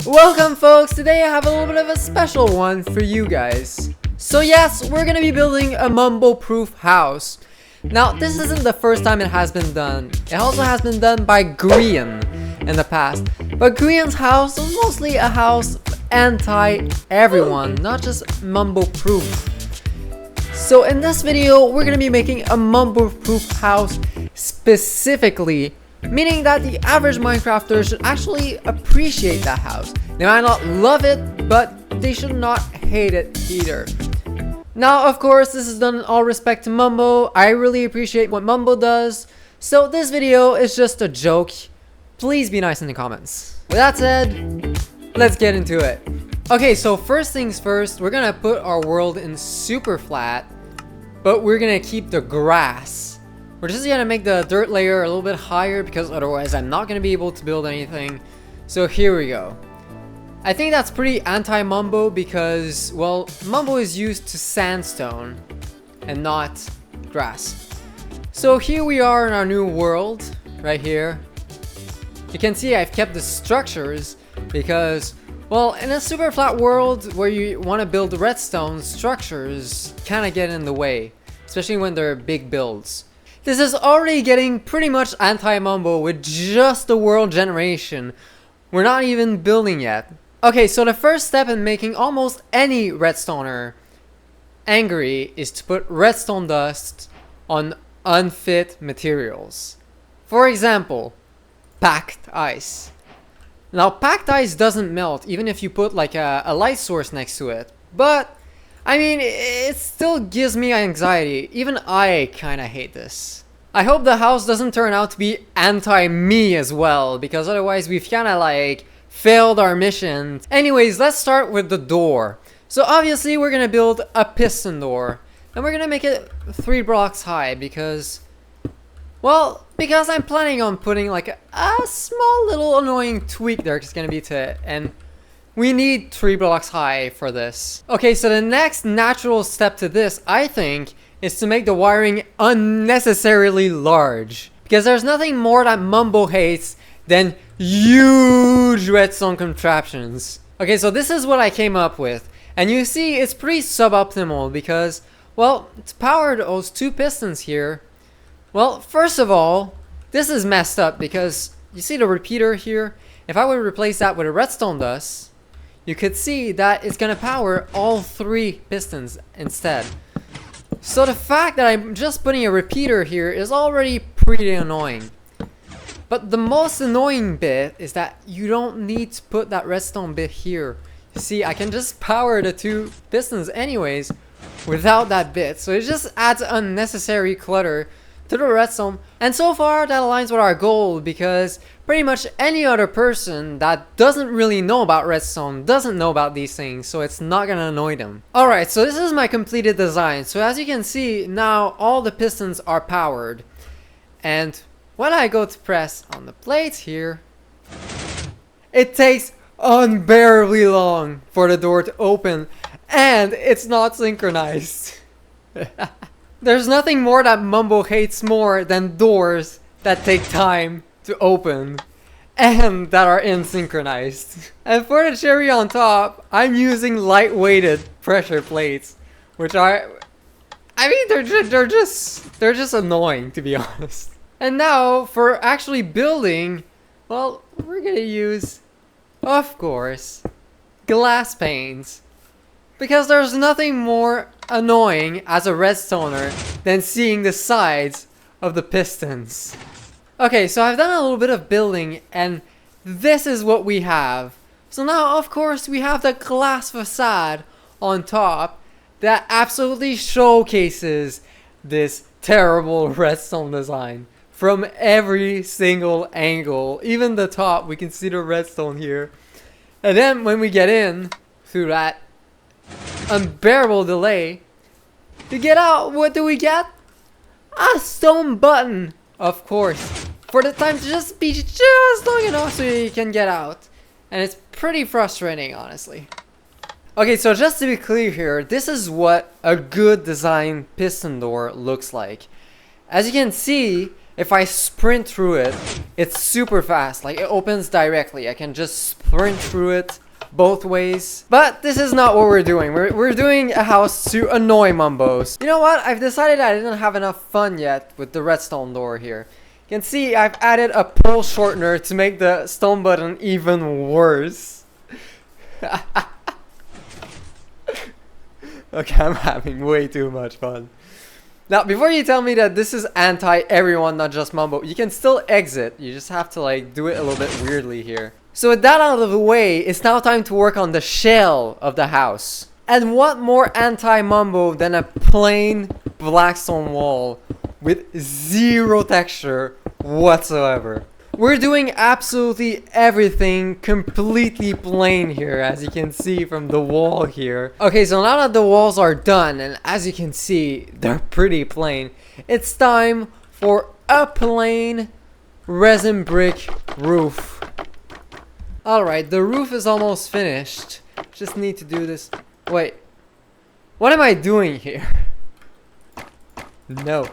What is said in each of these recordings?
Welcome folks, today I have a little bit of a special one for you guys. So yes, we're gonna be building a mumbo-proof house. Now this isn't the first time it has been done. It also has been done by Grian in the past. But Grian's house was mostly a house anti-everyone, not just mumbo-proof. So in this video, we're gonna be making a mumbo-proof house specifically, meaning that the average Minecrafter should actually appreciate that house. They might not love it, but they should not hate it either. Now, of course, this is done in all respect to Mumbo. I really appreciate what Mumbo does. So this video is just a joke. Please be nice in the comments. With that said, let's get into it. Okay, so first things first, we're gonna put our world in super flat, but we're gonna keep the grass. We're just gonna make the dirt layer a little bit higher because otherwise I'm not gonna be able to build anything. So here we go. I think that's pretty anti-Mumbo because, well, Mumbo is used to sandstone and not grass. So here we are in our new world, right here. You can see I've kept the structures because, well, in a super flat world where you want to build redstone, structures kind of get in the way, especially when they're big builds. This is already getting pretty much anti-Mumbo with just the world generation. We're not even building yet. Okay, so the first step in making almost any redstoner angry is to put redstone dust on unfit materials. For example, packed ice. Now, packed ice doesn't melt even if you put like a light source next to it, but I mean, it still gives me anxiety. Even I kind of hate this. I hope the house doesn't turn out to be anti-me as well, because otherwise we've kind of like failed our mission. Anyways, let's start with the door. So obviously we're gonna build a piston door, and we're gonna make it 3 blocks high because, well, because I'm planning on putting like a small little annoying tweak there. It's gonna be to it, and we need 3 blocks high for this. Okay, so the next natural step to this, I think, is to make the wiring unnecessarily large, because there's nothing more that Mumbo hates than huge redstone contraptions. Okay, so this is what I came up with, and you see it's pretty suboptimal because, well, to power those 2 pistons here, well, first of all, this is messed up because you see the repeater here. If I would replace that with a redstone dust, you could see that it's gonna power all 3 pistons instead. So the fact that I'm just putting a repeater here is already pretty annoying. But the most annoying bit is that you don't need to put that redstone bit here. You see, I can just power the 2 pistons anyways without that bit. So it just adds unnecessary clutter to the redstone. And so far that aligns with our goal because pretty much any other person that doesn't really know about redstone doesn't know about these things, so it's not gonna annoy them. Alright, so this is my completed design. So as you can see, now all the pistons are powered. And when I go to press on the plates here, it takes unbearably long for the door to open, and it's not synchronized. There's nothing more that Mumbo hates more than doors that take time to open and that are insynchronized. And for the cherry on top, I'm using lightweighted pressure plates, which are, I mean, they're just annoying, to be honest. And now for actually building, well, we're gonna use, of course, glass panes. Because there's nothing more annoying as a redstoner than seeing the sides of the pistons. Okay, so I've done a little bit of building and this is what we have. So now, of course, we have the glass facade on top that absolutely showcases this terrible redstone design. From every single angle, even the top, we can see the redstone here. And then when we get in through that unbearable delay to get out, what do we get? A stone button, of course, for the time to just be just long enough so you can get out. And it's pretty frustrating, honestly. Okay, so just to be clear here, this is what a good design piston door looks like. As you can see, if I sprint through it, it's super fast. Like, it opens directly. I can just sprint through it both ways. But this is not what we're doing. We're doing a house to annoy Mumbos. You know what? I've decided I didn't have enough fun yet with the redstone door here. You can see I've added a pearl shortener to make the stone button even worse. Okay, I'm having way too much fun. Now, before you tell me that this is anti everyone, not just Mumbo, you can still exit. You just have to like do it a little bit weirdly here. So with that out of the way, it's now time to work on the shell of the house. And what more anti-Mumbo than a plain black stone wall with zero texture whatsoever. We're doing absolutely everything completely plain here, as you can see from the wall here. Okay, so now that the walls are done, and as you can see, they're pretty plain, it's time for a plain resin brick roof. Alright, the roof is almost finished. Just need to do this. Wait, what am I doing here? No.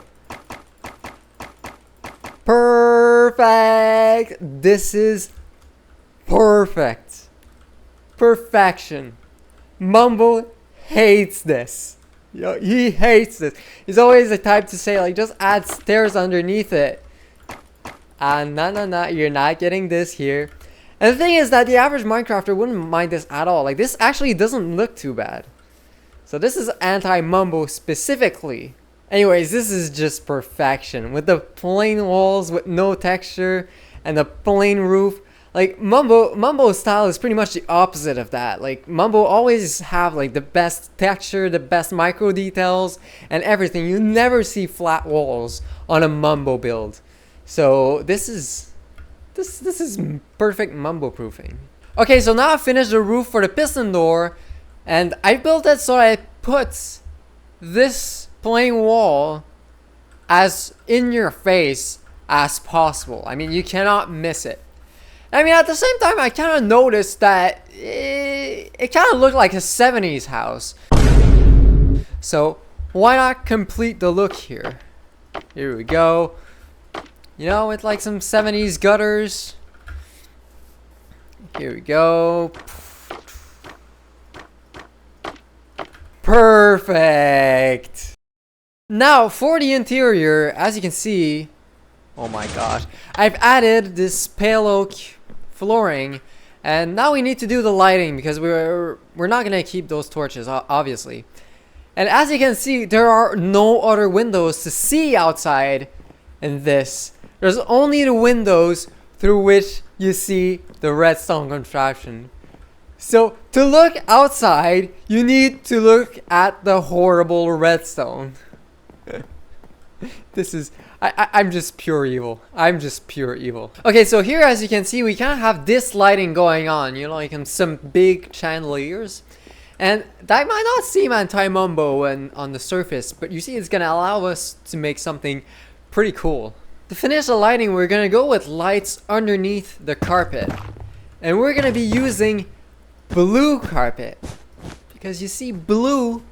Perfect. This is perfect. Perfection. Mumbo hates this. Yo, he hates this. He's always the type to say like, just add stairs underneath it. No, you're not getting this here. And the thing is that the average Minecrafter wouldn't mind this at all. Like, this actually doesn't look too bad. So this is anti-Mumbo specifically. Anyways, this is just perfection. With the plain walls with no texture and the plain roof. Like, Mumbo's style is pretty much the opposite of that. Like, Mumbo always have like the best texture, the best micro details, and everything. You never see flat walls on a Mumbo build. So this is perfect Mumbo proofing. Okay, so now I finished the roof for the piston door, and I built it so I put this plain wall as in your face as possible. I mean, you cannot miss it. I mean, at the same time, I kind of noticed that it kind of looked like a 70s house. So why not complete the look here? Here we go. You know, with like some 70s gutters. Here we go. Perfect. Now, for the interior, as you can see, oh my gosh, I've added this pale oak flooring, and now we need to do the lighting because we're not gonna keep those torches, obviously. And as you can see, there are no other windows to see outside in this. There's only the windows through which you see the redstone contraption. So to look outside, you need to look at the horrible redstone. This is I'm just pure evil. I'm just pure evil. Okay, so here, as you can see, we kind of have this lighting going on, you know, like some big chandeliers, and that might not seem anti-Mumbo on the surface, but you see, it's gonna allow us to make something pretty cool. To finish the lighting, we're gonna go with lights underneath the carpet, and we're gonna be using blue carpet because you see, blue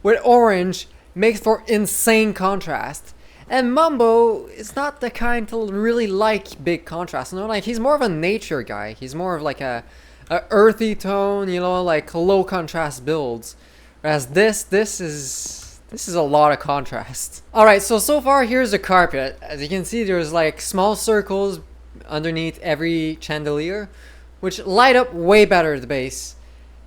with orange makes for insane contrast. And Mumbo is not the kind to really like big contrast. You know, like, he's more of a nature guy. He's more of like a earthy tone, you know, like low contrast builds. Whereas this is a lot of contrast. Alright, so far here's the carpet. As you can see, there's like small circles underneath every chandelier, which light up way better the base.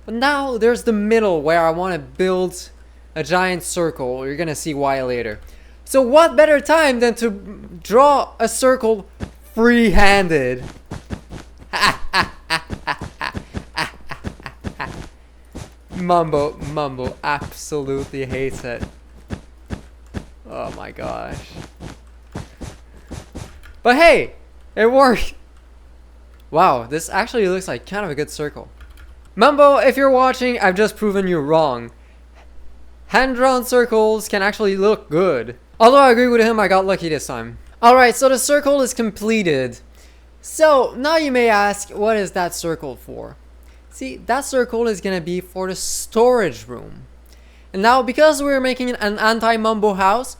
But now there's the middle where I want to build a giant circle. You're gonna see why later. So what better time than to draw a circle free-handed? Mumbo absolutely hates it. Oh my gosh. But hey, it worked. Wow, this actually looks like kind of a good circle. Mumbo, if you're watching, I've just proven you wrong. Hand-drawn circles can actually look good. Although I agree with him, I got lucky this time. Alright, so the circle is completed. So, now you may ask, what is that circle for? See, that circle is gonna be for the storage room. And now, because we're making an anti-Mumbo house,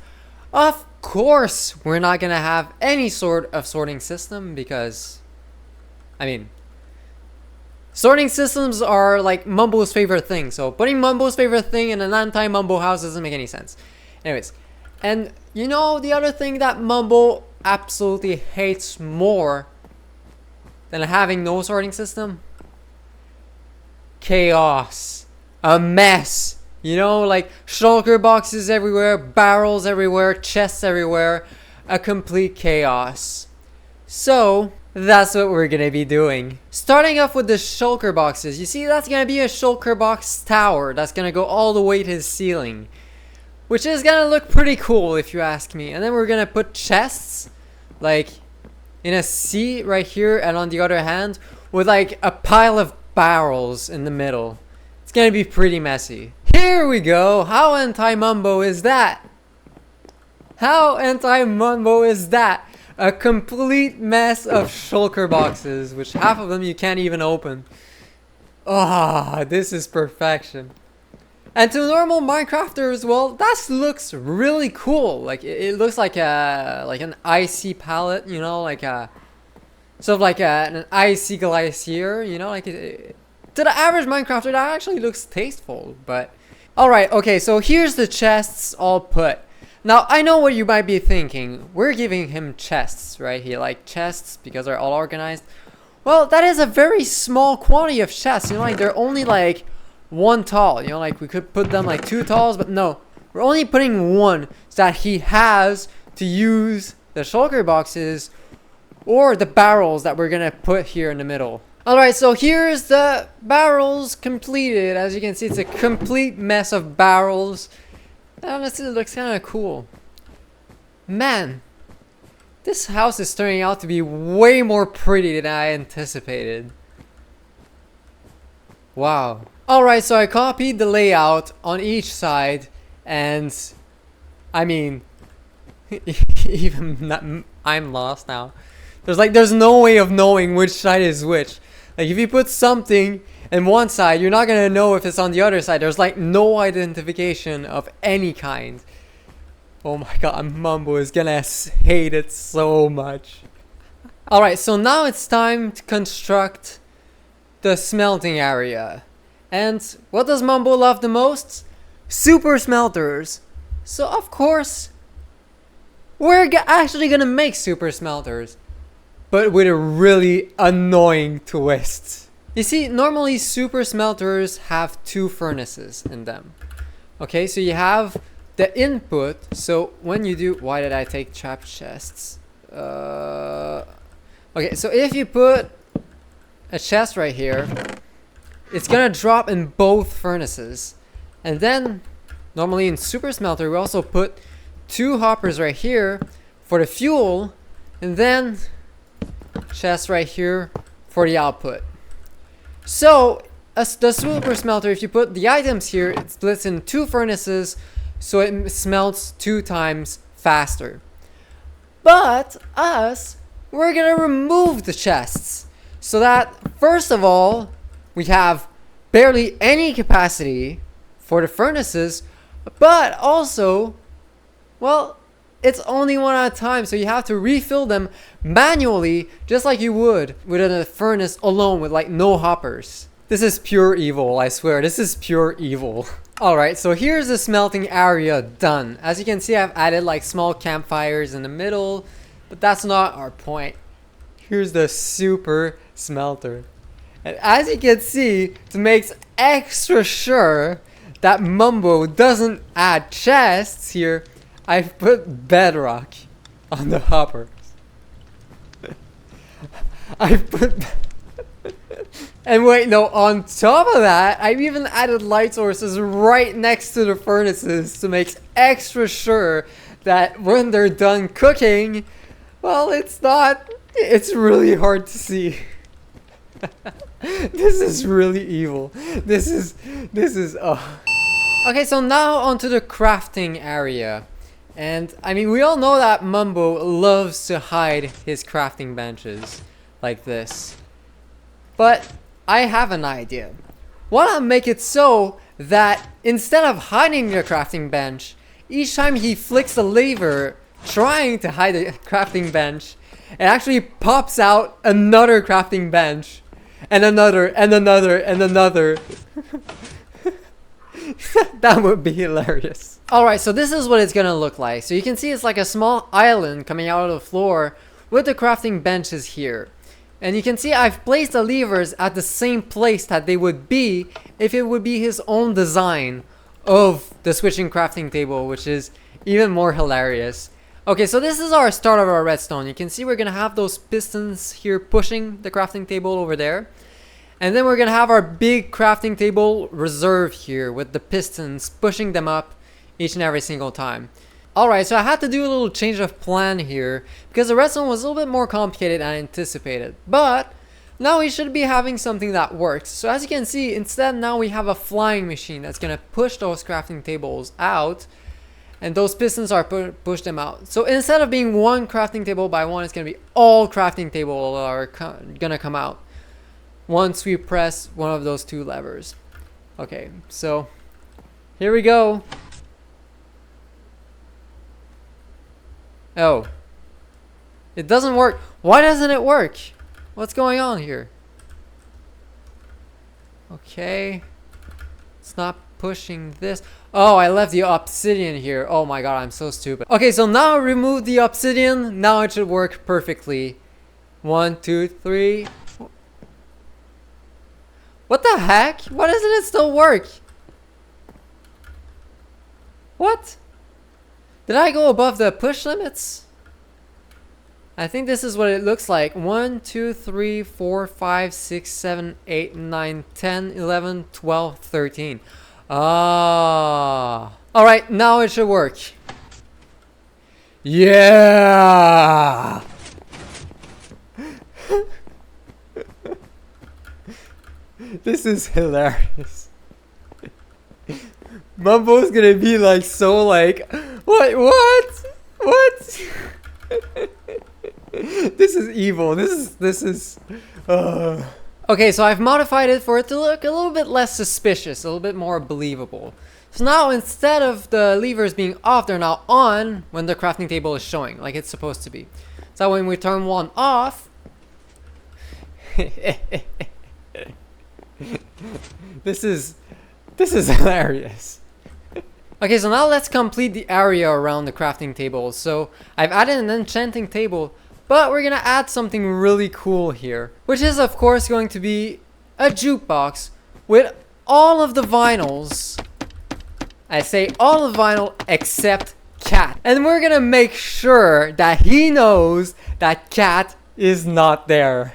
of course we're not gonna have any sort of sorting system because, I mean, Sorting systems are like Mumbo's favorite thing. So putting Mumbo's favorite thing in an anti-Mumbo house doesn't make any sense. Anyways, and you know the other thing that Mumbo absolutely hates more than having no sorting system? Chaos. A mess. You know, like shulker boxes everywhere, barrels everywhere, chests everywhere. A complete chaos. So that's what we're gonna be doing. Starting off with the shulker boxes. You see, that's gonna be a shulker box tower that's gonna go all the way to the ceiling, which is gonna look pretty cool if you ask me. And then we're gonna put chests like in a seat right here, and on the other hand with like a pile of barrels in the middle. It's gonna be pretty messy. Here we go. How anti-Mumbo is that? How anti-Mumbo is that? A complete mess of shulker boxes, which half of them you can't even open. Ah, this is perfection. And to normal Minecrafters, well, that looks really cool. Like it looks like an icy palette, you know, like a sort of like an icy glacier, you know, like to the average Minecrafter that actually looks tasteful. But all right, okay, so here's the chests all put. Now I know what you might be thinking. We're giving him chests, right? He like chests because they're all organized. Well, that is a very small quantity of chests. You know, like they're only like one tall. You know, like we could put them like 2 talls, but no, we're only putting one so that he has to use the shulker boxes or the barrels that we're gonna put here in the middle. Alright, so here's the barrels completed. As you can see, it's a complete mess of barrels. Honestly, it looks kind of cool. Man, this house is turning out to be way more pretty than I anticipated. Wow. Alright, so I copied the layout on each side, and I mean, I'm lost now. There's no way of knowing which side is which. Like if you put something in one side, you're not gonna know if it's on the other side. There's like no identification of any kind. Oh my god, Mumbo is gonna hate it so much. Alright, so now it's time to construct the smelting area. And what does Mumbo love the most? Super smelters. So of course, we're actually gonna make super smelters, but with a really annoying twist. You see, normally super smelters have 2 furnaces in them. Okay, so you have the input. So when you do, why did I take trap chests? Okay, so if you put a chest right here, it's gonna drop in both furnaces. And then normally in super smelter we also put 2 hoppers right here for the fuel, and then chest right here for the output. So the super smelter, if you put the items here, it splits in 2 furnaces, so it smelts 2 times faster. But we're gonna remove the chests so that first of all we have barely any capacity for the furnaces, but also, well, it's only one at a time, so you have to refill them manually, just like you would with a furnace alone with like no hoppers. This is pure evil, I swear. This is pure evil. Alright, so here's the smelting area done. As you can see, I've added like small campfires in the middle, but that's not our point. Here's the super smelter. And as you can see, to make extra sure that Mumbo doesn't add chests here, I've put bedrock on the hoppers. I've put... And wait, no, on top of that, I've even added light sources right next to the furnaces to make extra sure that when they're done cooking, well, it's really hard to see. This is really evil. This is, Okay, so now onto the crafting area. And I mean, we all know that Mumbo loves to hide his crafting benches like this. But I have an idea. Why not make it so that instead of hiding the crafting bench, each time he flicks the lever trying to hide the crafting bench, it actually pops out another crafting bench. and another, and another, and another. That would be hilarious. Alright, so this is what it's gonna look like. So you can see it's like a small island coming out of the floor with the crafting benches here. And you can see I've placed the levers at the same place that they would be if it would be his own design of the switching crafting table, which is even more hilarious. Okay, so this is our start of our redstone. You can see we're gonna have those pistons here pushing the crafting table over there. And then we're gonna have our big crafting table reserve here with the pistons pushing them up each and every single time. Alright, so I had to do a little change of plan here because the redstone was a little bit more complicated than I anticipated. But now we should be having something that works. So as you can see, instead now we have a flying machine that's gonna push those crafting tables out, and those pistons are push them out. So instead of being one crafting table by one, it's gonna be all crafting tables are gonna come out once we press one of those two levers. Okay, so here we go. Oh, it doesn't work. Why doesn't it work? What's going on here? Okay, it's not pushing this. Oh, I left the obsidian here. Oh my god, I'm so stupid. Okay, so now I removed the obsidian. Now it should work perfectly. 1, 2, 3. What the heck? Why doesn't it still work? What? Did I go above the push limits? I think this is what it looks like. 1, 2, 3, 4, 5, 6, 7, 8, 9, 10, 11, 12, 13. Ah. Alright, now it should work. Yeah! This is hilarious. Mumbo's gonna be like so like, what? This is evil. This is Okay, so I've modified it for it to look a little bit less suspicious, a little bit more believable. So now instead of the levers being off, they're now on when the crafting table is showing, like it's supposed to be. So when we turn one off, this is hilarious. Okay, so now let's complete the area around the crafting table. So I've added an enchanting table, but we're gonna add something really cool here, which is of course going to be a jukebox with all of the vinyls. I say all of vinyl except Cat. And we're gonna make sure that he knows that Cat is not there.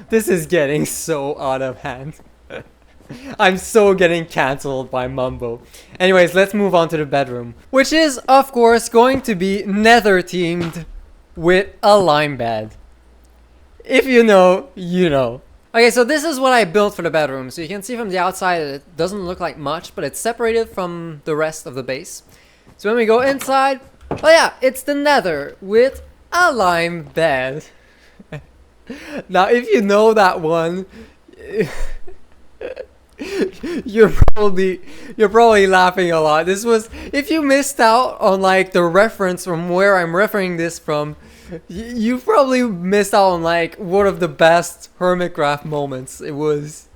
This is getting so out of hand. I'm so getting cancelled by Mumbo. Anyways, let's move on to the bedroom, which is of course going to be nether themed with a lime bed. If you know, you know. Okay, so this is what I built for the bedroom. So you can see from the outside it doesn't look like much, but it's separated from the rest of the base. So when we go inside, oh yeah, it's the nether with a lime bed. Now if you know that one, you're probably laughing a lot. This was, if you missed out on like the reference from where I'm referring this from, you probably missed out on like one of the best Hermitcraft moments. It was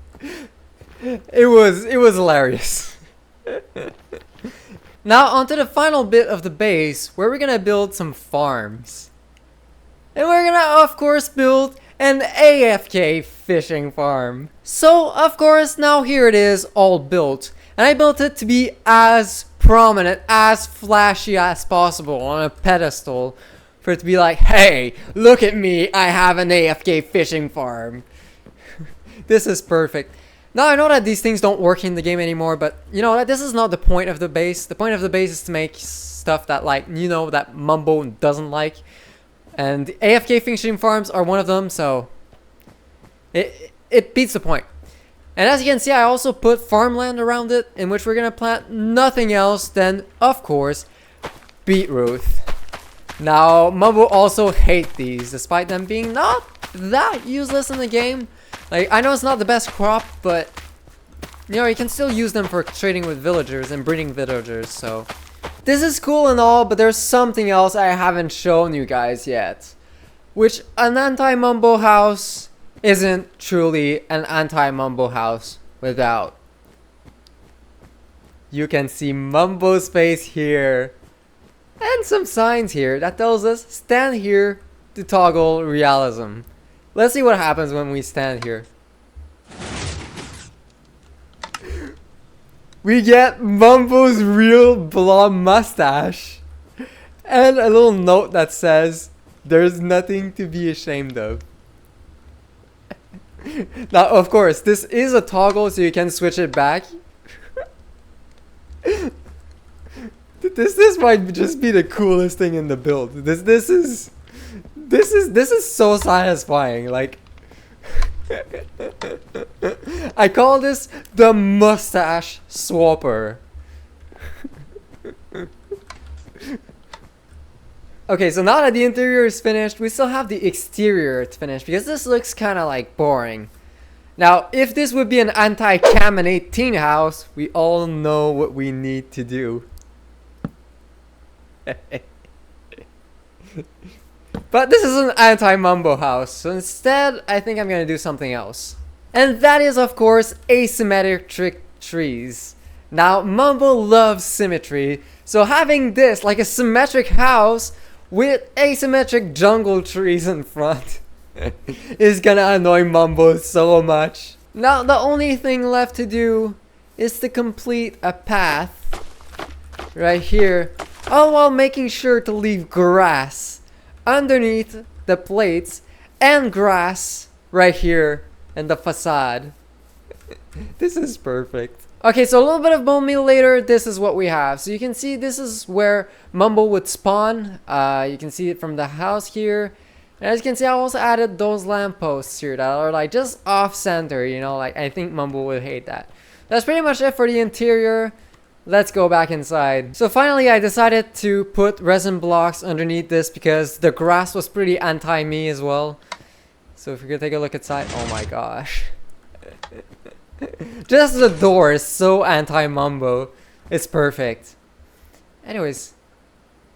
hilarious. Now onto the final bit of the base where we're gonna build some farms. And we're gonna of course build an AFK fishing farm. So of course now here it is all built, and I built it to be as prominent, as flashy as possible on a pedestal for it to be like, hey, look at me, I have an AFK fishing farm. This is perfect. Now I know that these things don't work in the game anymore, but you know that this is not the point of the base. The point of the base is to make stuff that, like, you know, that Mumbo doesn't like. And AFK fishing farms are one of them, so it beats the point. And as you can see, I also put farmland around it, in which we're gonna plant nothing else than, of course, beetroot. Now, Mumbo also hate these, despite them being not that useless in the game. Like, I know it's not the best crop, but you know, you can still use them for trading with villagers and breeding villagers, so this is cool and all, but there's something else I haven't shown you guys yet, which an anti-Mumbo house isn't truly an anti-Mumbo house without. You can see Mumbo's face here. And some signs here that tells us stand here to toggle realism. Let's see what happens when we stand here. We get Mumbo's real blonde mustache. And a little note that says, there's nothing to be ashamed of. Now, of course, this is a toggle, so you can switch it back. This might just be the coolest thing in the build. This is so satisfying. Like, I call this the mustache swapper. Okay, so now that the interior is finished, we still have the exterior to finish because this looks kind of like boring. Now, if this would be an anti-Cam 18 house, we all know what we need to do. But this is an anti-Mumbo house, so instead, I think I'm gonna do something else. And that is, of course, asymmetric trees. Now, Mumbo loves symmetry, so having this, like a symmetric house with asymmetric jungle trees in front is gonna annoy Mumbo so much. Now, the only thing left to do is to complete a path right here, all while making sure to leave grass underneath the plates and grass right here in the facade. This is perfect. Okay, so a little bit of bone meal later, this is what we have. So you can see this is where Mumbo would spawn. You can see it from the house here. And as you can see, I also added those lampposts here that are like just off center, you know, like I think Mumbo would hate that. That's pretty much it for the interior. Let's go back inside. So finally, I decided to put resin blocks underneath this because the grass was pretty anti-me as well. So if you could take a look inside, oh my gosh. Just the door is so anti-Mumbo. It's perfect. Anyways,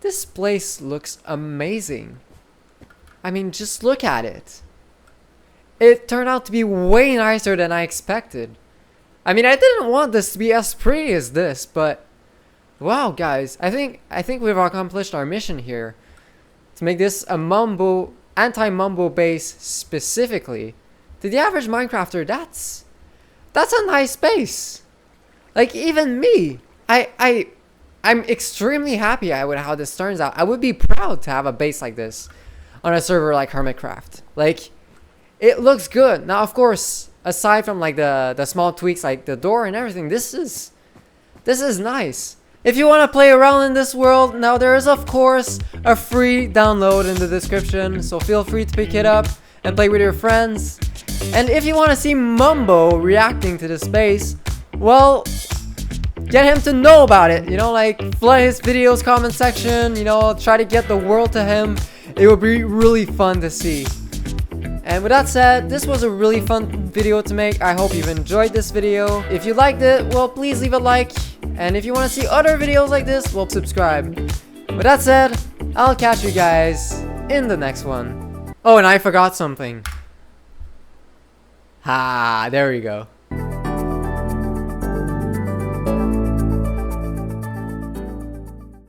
this place looks amazing. I mean, just look at it. It turned out to be way nicer than I expected. I mean, I didn't want this to be as pretty as this, but wow, guys, I think we've accomplished our mission here to make this a Mumbo anti-Mumbo base specifically. To the average Minecrafter, that's a nice base. Like even me, I'm extremely happy with how this turns out. I would be proud to have a base like this on a server like Hermitcraft. Like, it looks good. Now, of course, aside from like the small tweaks like the door and everything, this is nice. If you want to play around in this world, now there is of course a free download in the description, so feel free to pick it up and play with your friends. And if you want to see Mumbo reacting to this base, well, get him to know about it, you know, like flood his videos comment section, you know, try to get the world to him. It would be really fun to see. And with that said, this was a really fun video to make. I hope you've enjoyed this video. If you liked it, well, please leave a like. And if you want to see other videos like this, well, subscribe. With that said, I'll catch you guys in the next one. Oh, and I forgot something. There we go.